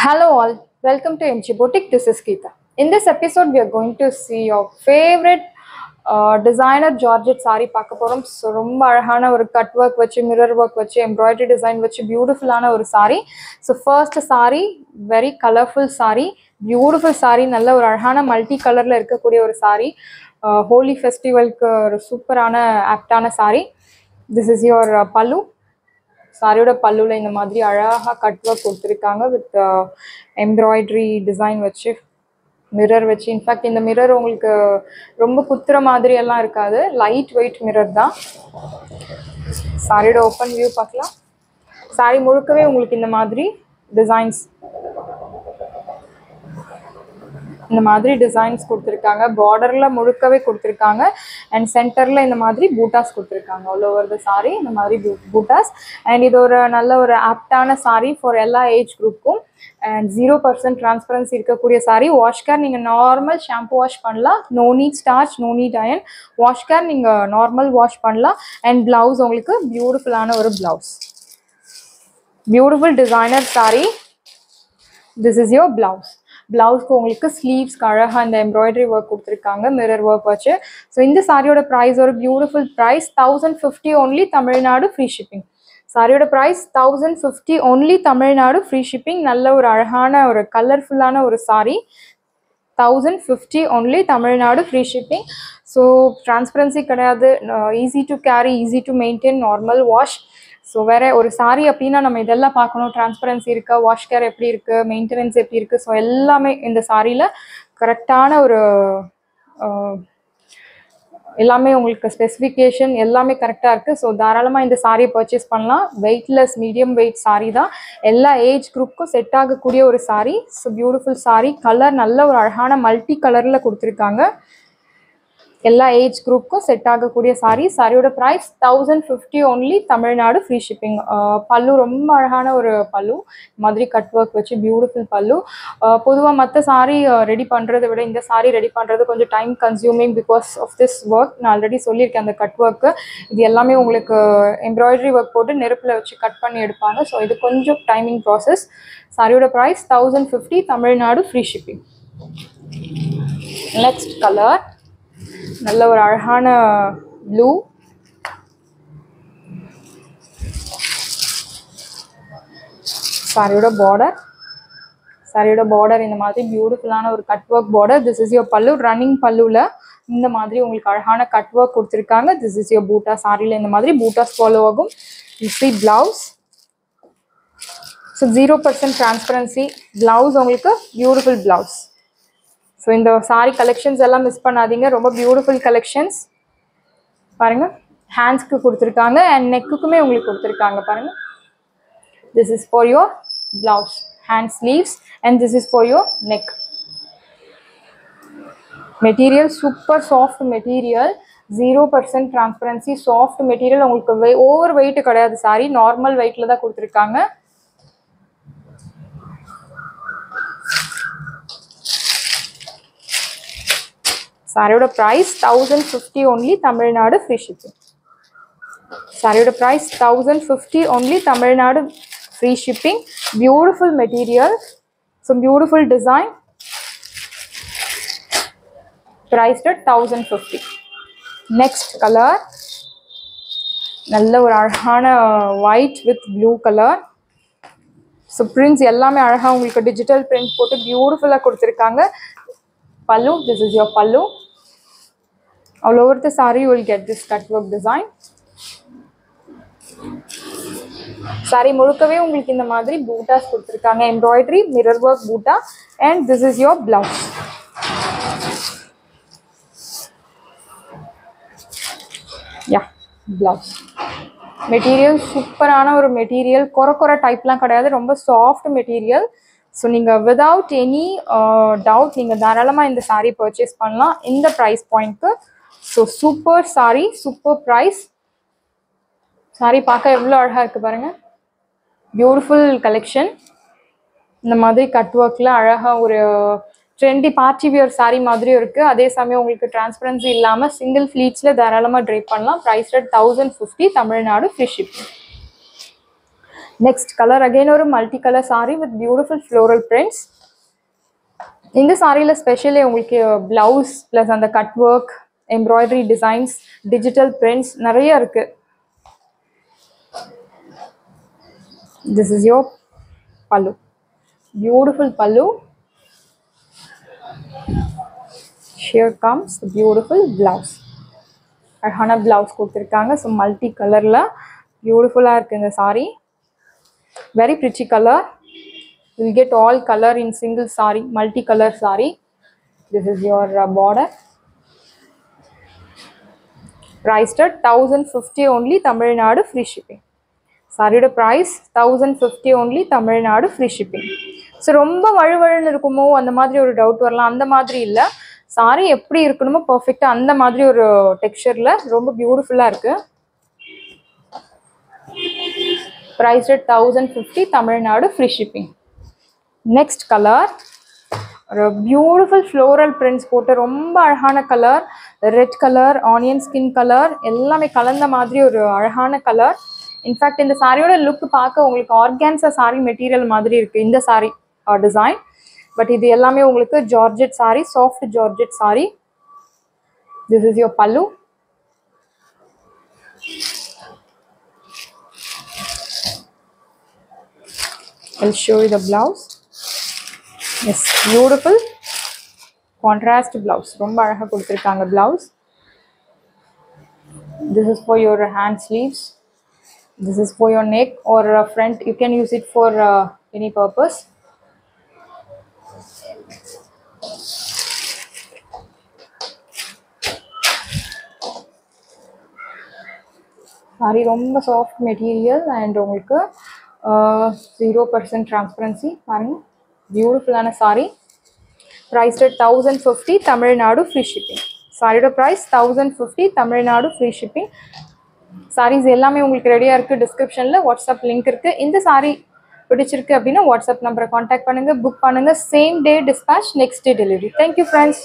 Hello all, welcome to MG Boutique. This is Geeta. In this episode, we are going to see your favorite designer Georgette saree பார்க்க போறோம். So ரொம்ப அழகான ஒரு cut work வச்சு mirror work வச்சு embroidery design வச்சு பியூட்டிஃபுல்லான ஒரு saree. So first saree very colorful saree, beautiful saree, நல்ல ஒரு அழகான மல்டி கலர்ல இருக்கக்கூடிய ஒரு saree. ஹோலி ஃபெஸ்டிவலுக்கு ஒரு சூப்பரான ஆப்டான saree. This is your pallu. சாரியோட பல்லுல இந்த மாதிரி அழகா கட் ஒர்க் கொடுத்துருக்காங்க வித் எம்ப்ராய்டரி டிசைன் வச்சு மிரர் வச்சு. இன்ஃபேக்ட் இந்த மிரர் உங்களுக்கு ரொம்ப குத்துற மாதிரி எல்லாம் இருக்காது, லைட் வெயிட் மிரர் தான். சாரியோட ஓப்பன் வியூ பார்க்கலாம். சாரி முழுக்கவே உங்களுக்கு இந்த மாதிரி டிசைன்ஸ் கொடுத்துருக்காங்க. பார்டர்ல முழுக்கவே கொடுத்துருக்காங்க அண்ட் சென்டர்ல இந்த மாதிரி பூட்டாஸ் கொடுத்துருக்காங்க. ஆல் ஓவர் த சாரி இந்த மாதிரி பூட்டாஸ். அண்ட் இது ஒரு நல்ல ஒரு ஆப்டான சாரி ஃபார் எல்லா ஏஜ் குரூப்புக்கும். அண்ட் 0% டிரான்ஸ்பரன்சி இருக்கக்கூடிய சாரி. வாஷ் கேர் நீங்கள் நார்மல் ஷாம்பு வாஷ் பண்ணலாம். No need starch, no need iron. Wash care நீங்கள் நார்மல் வாஷ் பண்ணலாம். அண்ட் பிளவுஸ் உங்களுக்கு பியூட்டிஃபுல்லான ஒரு blouse, beautiful designer sari. This is your blouse. பிளவுஸ்க்கு உங்களுக்கு ஸ்லீவ்ஸ்க்கு அழகாக இந்த எம்ப்ராய்டரி ஒர்க் கொடுத்துருக்காங்க மிரர் ஒர்க் வச்சு. ஸோ இந்த சாரியோட ப்ரைஸ் ஒரு beautiful price 1050 only, Tamil Nadu free shipping. சாரியோட price 1050 only, Tamil Nadu free shipping. நல்ல ஒரு அழகான ஒரு கலர்ஃபுல்லான ஒரு sari. 1050 only, Tamil Nadu free shipping. So transparency கிடையாது, easy to carry, easy to maintain, normal wash. So வேறு ஒரு சாரி அப்படின்னா நம்ம இதெல்லாம் பார்க்கணும். டிரான்ஸ்பரன்சி இருக்கா, வாஷ் கேர் எப்படி இருக்குது, மெயின்டெனன்ஸ் எப்படி இருக்குது. ஸோ எல்லாமே இந்த சாரியில் கரெக்டான ஒரு எல்லாமே உங்களுக்கு ஸ்பெசிஃபிகேஷன் எல்லாமே கரெக்டாக இருக்குது. ஸோ தாராளமாக இந்த சாரியை பர்ச்சேஸ் பண்ணலாம். வெயிட்லெஸ் மீடியம் வெயிட் சாரி தான், எல்லா ஏஜ் குரூப்புக்கும் செட் ஆகக்கூடிய ஒரு sari. So beautiful sari. Colour நல்ல ஒரு அழகான மல்டி கலரில் கொடுத்துருக்காங்க. எல்லா ஏஜ் குரூப்புக்கும் செட் ஆகக்கூடிய சாரி. சாரியோட price 1050 only, Tamil Nadu free shipping. பல்லு ரொம்ப அழகான ஒரு பல்லு, மாதிரி கட் ஒர்க் வச்சு பியூட்டிஃபுல் பல்லு. பொதுவாக மற்ற சாரி ரெடி பண்ணுறதை விட இந்த சாரி ரெடி பண்ணுறது கொஞ்சம் time consuming because of this work. நான் ஆல்ரெடி சொல்லியிருக்கேன் அந்த கட் ஒர்க்கு. இது எல்லாமே உங்களுக்கு எம்ப்ராய்டரி ஒர்க் போட்டு நெருப்பில் வச்சு கட் பண்ணி எடுப்பாங்க. ஸோ இது கொஞ்சம் டைமிங் ப்ராசஸ். சாரியோட price 1050, Tamil Nadu free shipping. Next colour நல்ல ஒரு அழகான ப்ளூ. சாரியோட பார்டர் இந்த மாதிரி பியூட்டிஃபுல்லான ஒரு cut work border. This is your பல்லு. ரன்னிங் பல்லுவில் இந்த மாதிரி உங்களுக்கு அழகான கட் ஒர்க் கொடுத்துருக்காங்க. திஸ் இஸ் யோர் பூட்டா. சாரியில் இந்த மாதிரி பூட்டாஸ் ஃபாலோ ஆகும். You blouse. So 0% transparency blouse உங்களுக்கு பியூட்டிஃபுல் பிளவுஸ். ஸோ இந்த சாரி கலெக்ஷன்ஸ் எல்லாம் மிஸ் பண்ணாதீங்க, ரொம்ப பியூட்டிஃபுல் கலெக்ஷன்ஸ். பாருங்கள், ஹேண்ட்ஸ்க்கு கொடுத்துருக்காங்க அண்ட் நெக்குக்குமே உங்களுக்கு கொடுத்துருக்காங்க. பாருங்கள், this is for your blouse, hand sleeves, and this is for your neck. Material super soft material, 0% transparency, soft material. உங்களுக்கு ஓவர் வெயிட் கிடையாது சாரி, நார்மல் வெயிட்டில் தான் கொடுத்துருக்காங்க. சாரியோட price 1050 only, Tamil Nadu free shipping. சாரியோட price 1050 only, Tamil Nadu free shipping. Beautiful material, so beautiful design. Priced at 1050. Next colour நல்ல ஒரு அழகான white with blue colour. So prints எல்லாமே அழகாக உங்களுக்கு டிஜிட்டல் பிரிண்ட் போட்டு பியூட்டிஃபுல்லாக கொடுத்துருக்காங்க. Pallu, this is your pallu. All over the saree you will get this cut work design. Saree முழுக்கவே உங்களுக்கு இந்த மாதிரி பூட்டாஸ் கொடுத்துருக்காங்க, எம்ப்ராய்டரி மிரர் ஒர்க் பூட்டா. and this is your blouse. yeah, blouse. Material சூப்பரான ஒரு மெட்டீரியல், கொர டைப்லாம் கிடையாது, ரொம்ப சாஃப்ட் மெட்டீரியல். ஸோ நீங்கள் விதவுட் எனி டவுட் நீங்கள் தாராளமாக இந்த சாரீ பர்ச்சேஸ் பண்ணலாம் இந்த ப்ரைஸ் பாயிண்ட்க்கு. So super sari, super price. Sari பார்க்க எவ்வளோ அழகாக இருக்குது பாருங்கள், பியூட்டிஃபுல் கலெக்ஷன். இந்த மாதிரி கட் ஒர்க்கில் அழகாக ஒரு ட்ரெண்டி பார்ட்டி வியர் சாரீ மாதிரியும் இருக்குது. அதே சமயம் உங்களுக்கு டிரான்ஸ்பரன்சி இல்லாமல் சிங்கிள் ஃப்ளீட்ஸில் தாராளமாக ட்ரை பண்ணலாம். Price rate 1050, Tamil Nadu free shipping. Next color again ஒரு multi color saree with beautiful floral prints. இந்த சாரியில ஸ்பெஷலி உங்களுக்கு பிளவுஸ் ப்ளஸ் அந்த cut work embroidery designs digital prints நிறைய இருக்கு. This is your pallu. Beautiful pallu. Here comes the beautiful blouse. அழகான blouse கொடுத்துருக்காங்க. So multi கலரில் பியூட்டிஃபுல்லாக இருக்குது இந்த சாரீ. வெரி பிரிச்சி colour. You'll get all color in single saree, multi-color saree. This is your border. Priced at 1050 only, Tamil Nadu, free shipping. Saree price 1050 only, Tamil Nadu, free shipping. So ரொம்ப வழுவழுன்னு இருக்குமோ அந்த மாதிரி ஒரு டவுட் வரலாம். அந்த மாதிரி இல்லை, சாரி எப்படி இருக்கணுமோ பர்ஃபெக்டாக அந்த மாதிரி ஒரு டெக்ஸ்சரில் ரொம்ப பியூட்டிஃபுல்லாக இருக்குது. Priced at 1050, Tamil Nadu, free shipping. Next color, ஒரு பியூட்டிஃபுல் ஃப்ளோரல் பிரிண்ட்ஸ் போட்டு ரொம்ப அழகான colour, red colour, onion skin colour எல்லாமே கலந்த மாதிரி ஒரு அழகான கலர். இன்ஃபேக்ட் இந்த சாரியோட லுக் பார்க்க உங்களுக்கு ஆர்கான்சா சாரி மெட்டீரியல் மாதிரி இருக்குது இந்த சாரி டிசைன். பட் இது எல்லாமே உங்களுக்கு georgette sorry, soft georgette sorry. This is your பல்லு. I'll show you the blouse. Yes, beautiful contrast blouse. ரொம்ப அழகா கொடுத்திருக்காங்க blouse. This is for your hand sleeves. This is for your neck or front. You can use it for any purpose. Saree ரொம்ப soft material and உங்களுக்கு 0% transparency. பாருங்க, பியூட்டிஃபுல்லான saree. Priced at 1050, Tamil Nadu, free shipping. சாரியோட price 1050, Tamil Nadu, free shipping. sarees எல்லாமே உங்களுக்கு ரெடியாக இருக்குது. டிஸ்கிரிப்ஷனில் வாட்ஸ்அப் லிங்க் இருக்குது. இந்த சாரீ பிடிச்சிருக்கு அப்படின்னா வாட்ஸ்அப் நம்பரை காண்டாக்ட் பண்ணுங்கள், புக் பண்ணுங்கள். Same day dispatch, next day delivery. Thank you friends.